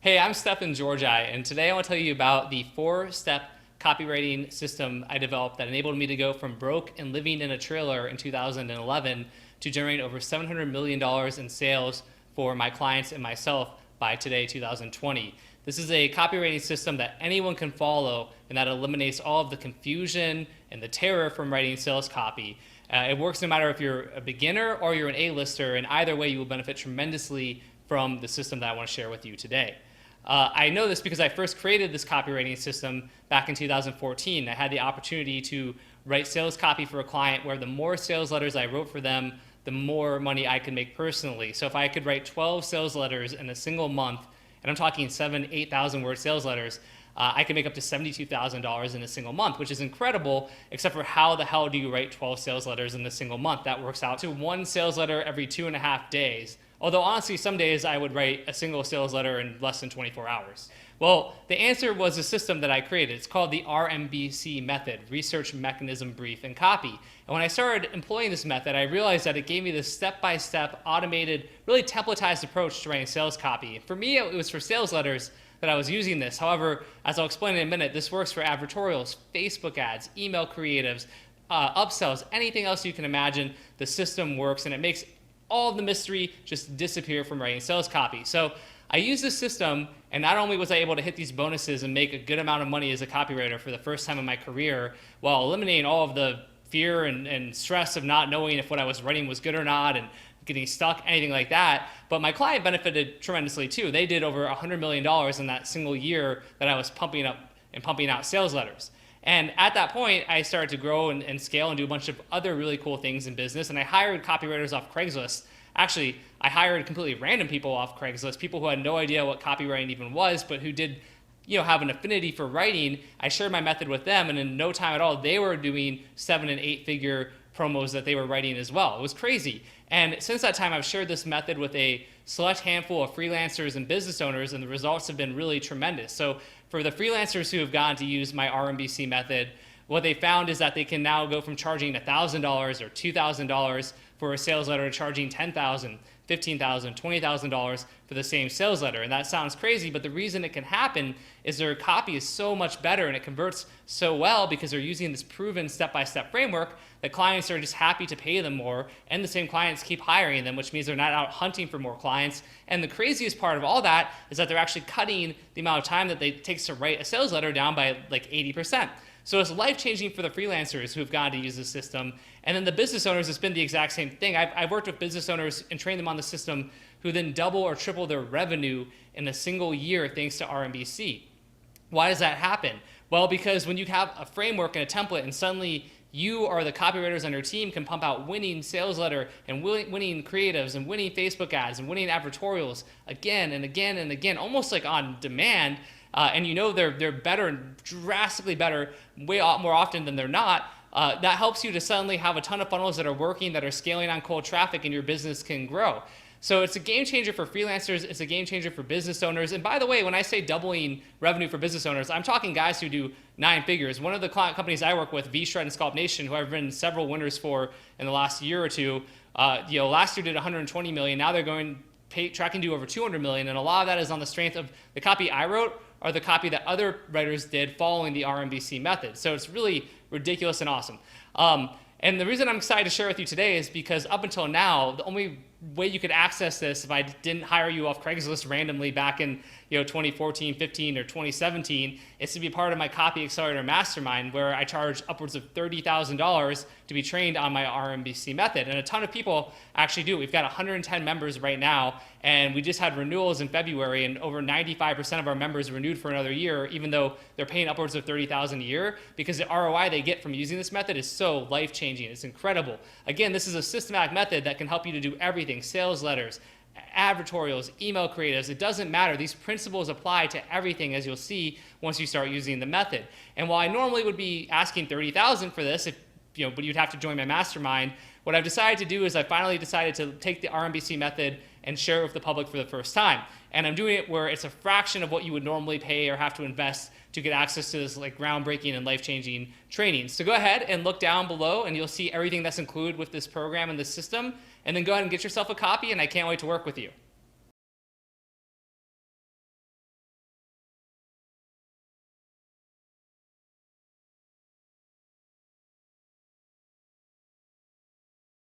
Hey, I'm Stefan Georgi, and today I want to tell you about the 4-step copywriting system I developed that enabled me to go from broke and living in a trailer in 2011 to generate over $700 million in sales for my clients and myself by today, 2020. This is a copywriting system that anyone can follow and that eliminates all of the confusion and the terror from writing sales copy. It works no matter if you're a beginner or you're an A-lister, and either way you will benefit tremendously from the system that I want to share with you today. I know this because I first created this copywriting system back in 2014. I had the opportunity to write sales copy for a client where the more sales letters I wrote for them, the more money I could make personally. So if I could write 12 sales letters in a single month, and I'm talking 7,000 to 8,000 word sales letters, I could make up to $72,000 in a single month, which is incredible, except for how the hell do you write 12 sales letters in a single month? That works out to one sales letter every 2.5 days. Although honestly, some days I would write a single sales letter in less than 24 hours. Well, the answer was a system that I created. It's called the RMBC Method, Research, Mechanism, Brief, and Copy. And when I started employing this method, I realized that it gave me this step-by-step, automated, really templatized approach to writing sales copy. For me, it was for sales letters that I was using this. However, as I'll explain in a minute, this works for advertorials, Facebook ads, email creatives, upsells, anything else you can imagine. The system works, and it makes all of the mystery just disappear from writing sales copy. So I used this system, and not only was I able to hit these bonuses and make a good amount of money as a copywriter for the first time in my career, while eliminating all of the fear and stress of not knowing if what I was writing was good or not and getting stuck, anything like that, but my client benefited tremendously too. They did over $100 million in that single year that I was pumping out sales letters. And at that point, I started to grow and scale and do a bunch of other really cool things in business. And I hired copywriters off Craigslist. Actually, I hired completely random people off Craigslist, people who had no idea what copywriting even was, but who did, have an affinity for writing. I shared my method with them, and in no time at all, they were doing 7- and 8-figure promos that they were writing as well. It was crazy. And since that time, I've shared this method with a select handful of freelancers and business owners, and the results have been really tremendous. So for the freelancers who have gotten to use my RMBC method, what they found is that they can now go from charging $1,000 or $2,000 for a sales letter to charging $10,000, $15,000, $20,000 for the same sales letter. And that sounds crazy, but the reason it can happen is their copy is so much better and it converts so well because they're using this proven step-by-step framework that clients are just happy to pay them more, and the same clients keep hiring them, which means they're not out hunting for more clients. And the craziest part of all that is that they're actually cutting the amount of time that it takes to write a sales letter down by like 80%. So it's life-changing for the freelancers who have gotten to use this system. And then the business owners, it's been the exact same thing. I've worked with business owners and trained them on the system who then double or triple their revenue in a single year thanks to RMBC. Why does that happen? Well, because when you have a framework and a template and suddenly you or the copywriters on your team can pump out winning sales letter and winning creatives and winning Facebook ads and winning advertorials again and again and again, almost like on demand, and they're better and drastically better way more often than they're not, that helps you to suddenly have a ton of funnels that are working, that are scaling on cold traffic, and your business can grow. So it's a game changer for freelancers, it's a game changer for business owners. And by the way, when I say doubling revenue for business owners, I'm talking guys who do 9 figures. One of the client companies I work with, V-Shred and Scalp Nation, who I've written several winners for in the last year or two, last year did 120 million. Now they're tracking to over 200 million. And a lot of that is on the strength of the copy I wrote or the copy that other writers did following the RMBC method. So it's really ridiculous and awesome. And the reason I'm excited to share with you today is because up until now, the only way you could access this if I didn't hire you off Craigslist randomly back in 2014, 15, or 2017, is to be part of my Copy Accelerator Mastermind, where I charge upwards of $30,000 to be trained on my RMBC method. And a ton of people actually do. We've got 110 members right now, and we just had renewals in February, and over 95% of our members renewed for another year, even though they're paying upwards of $30,000 a year, because the ROI they get from using this method is so life-changing. It's incredible. Again, this is a systematic method that can help you to do everything: sales letters, advertorials, email creatives. It doesn't matter. These principles apply to everything, as you'll see once you start using the method. And while I normally would be asking $30,000 for this, but you'd have to join my mastermind, what I've decided to do is I finally decided to take the RMBC method and share it with the public for the first time. And I'm doing it where it's a fraction of what you would normally pay or have to invest to get access to this like groundbreaking and life-changing training. So go ahead and look down below and you'll see everything that's included with this program and this system. And then go ahead and get yourself a copy, and I can't wait to work with you.